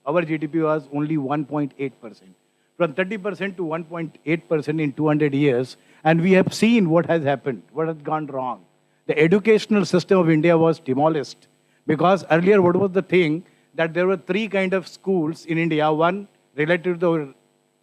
our GDP was only 1.8%. From 30% to 1.8% in 200 years. And we have seen what has happened, what has gone wrong. The educational system of India was demolished. Because earlier, what was the thing? That there were three kind of schools in India. One related to the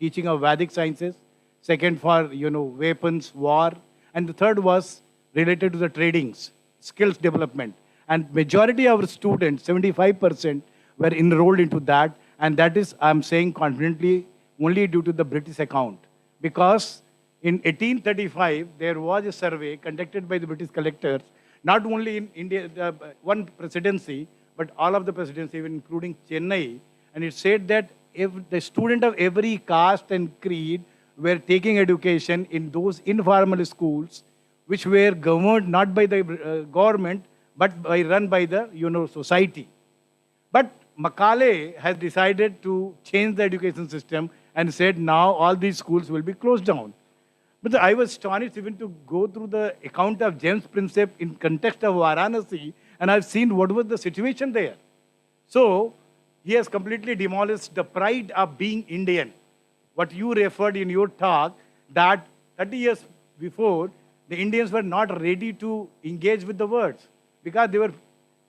teaching of Vedic sciences. Second for, weapons, war. And the third was related to the tradings, skills development. And majority of our students, 75%, were enrolled into that. And that is, I'm saying confidently, only due to the British account. Because in 1835, there was a survey conducted by the British collectors, not only in India, one presidency, but all of the presidencies, even including Chennai. And it said that if the student of every caste and creed were taking education in those informal schools, which were governed not by the government, but run by the society. But Macaulay has decided to change the education system and said now all these schools will be closed down. But I was astonished even to go through the account of James Prinsep in context of Varanasi, and I've seen what was the situation there. So he has completely demolished the pride of being Indian. What you referred in your talk, that 30 years before, the Indians were not ready to engage with the words because they were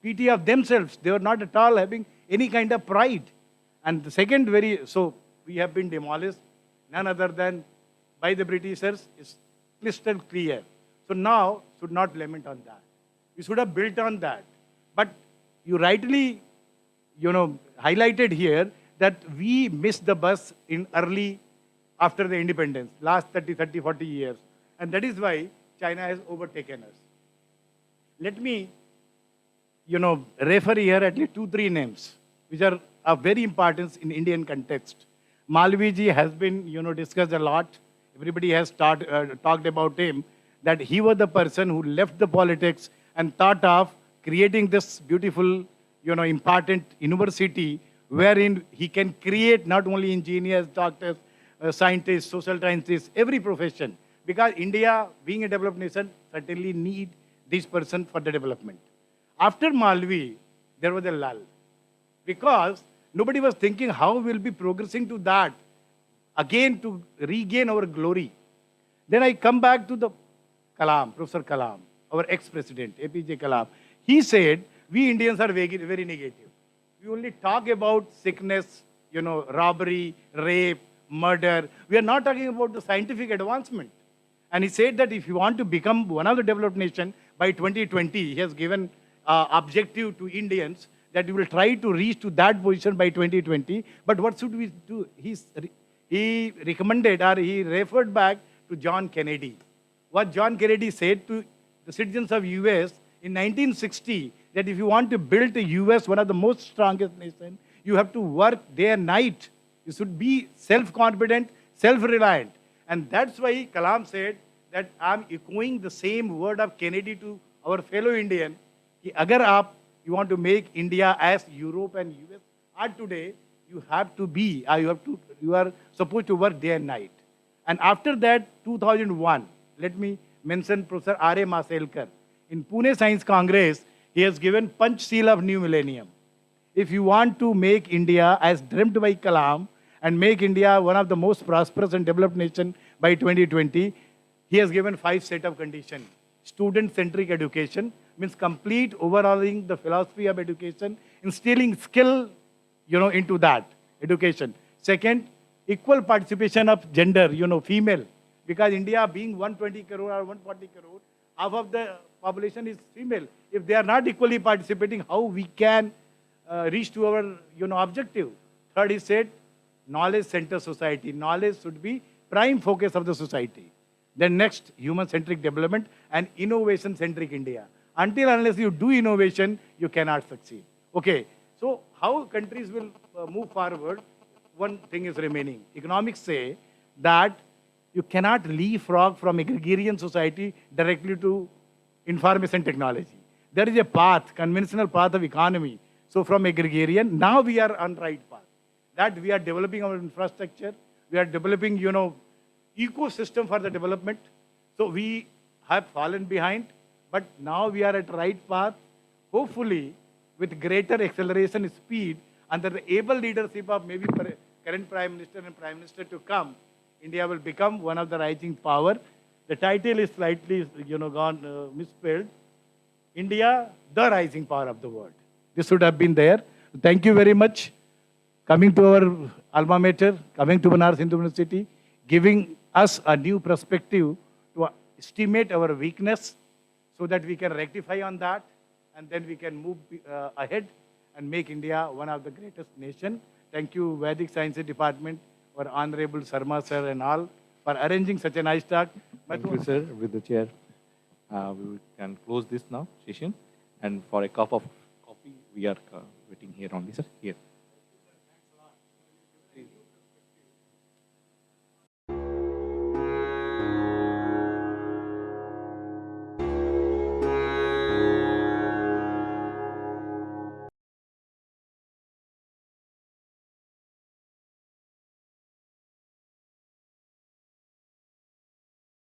pity of themselves. They were not at all having any kind of pride. And the second so we have been demolished, none other than by the Britishers, is crystal clear. So now, should not lament on that. We should have built on that. But you rightly, highlighted here that we missed the bus in early, after the independence, last 30, 40 years. And that is why China has overtaken us. Let me, refer here at least 2-3 names, which are of very importance in Indian context. Malviji has been, discussed a lot. Everybody has talked about him, that he was the person who left the politics and thought of creating this beautiful, important university wherein he can create not only engineers, doctors, scientists, social scientists, every profession. Because India, being a developed nation, certainly need this person for the development. After Malvi, there was a lull. Because nobody was thinking how we'll be progressing to that, again to regain our glory. Then I come back to the Kalam, Professor Kalam, our ex-president, APJ Kalam. He said, we Indians are very, very negative. We only talk about sickness, robbery, rape, murder. We are not talking about the scientific advancement. And he said that if you want to become one of the developed nations by 2020, he has given objective to Indians that we will try to reach to that position by 2020. But what should we do? He recommended, or he referred back to John Kennedy. What John Kennedy said to the citizens of US in 1960, that if you want to build the US, one of the most strongest nations, you have to work day and night. You should be self-confident, self-reliant. And that's why Kalam said that I'm echoing the same word of Kennedy to our fellow Indian. Agar you want to make India as Europe and US are today, you have to be, you are supposed to work day and night. And after that, 2001, let me mention Professor R.A. Maselkar. In Pune Science Congress, he has given Punch Seal of New Millennium. If you want to make India as dreamt by Kalam and make India one of the most prosperous and developed nation by 2020, He has given 5 set of conditions. Student-centric education means complete overhauling the philosophy of education, instilling skill, into that education. Second, equal participation of gender, female. Because India being 120 crore or 140 crore, half of the population is female. If they are not equally participating, how we can reach to our, objective? Third, he said, knowledge-centered society. Knowledge should be prime focus of the society. Then next, human-centric development and innovation-centric India. Until unless you do innovation, you cannot succeed. Okay, so how countries will move forward? One thing is remaining. Economics say that you cannot leapfrog from agrarian society directly to information technology. There is a path, conventional path of economy. So from agrarian, now we are on right path. That we are developing our infrastructure, we are developing, ecosystem for the development. So we have fallen behind, but now we are at right path. Hopefully, with greater acceleration speed, under the able leadership of maybe current Prime Minister and Prime Minister to come, India will become one of the rising power. The title is slightly, misspelled. India, the rising power of the world. This should have been there. Thank you very much. Coming to our alma mater, coming to Banaras Hindu University, giving us a new perspective to estimate our weakness so that we can rectify on that and then we can move ahead and make India one of the greatest nation. Thank you, Vedic Sciences Department, our Honorable Sharma sir and all for arranging such a nice talk. Thank you, sir. With the chair, we can close this now session. And for a cup of coffee, we are waiting here only, sir. Here.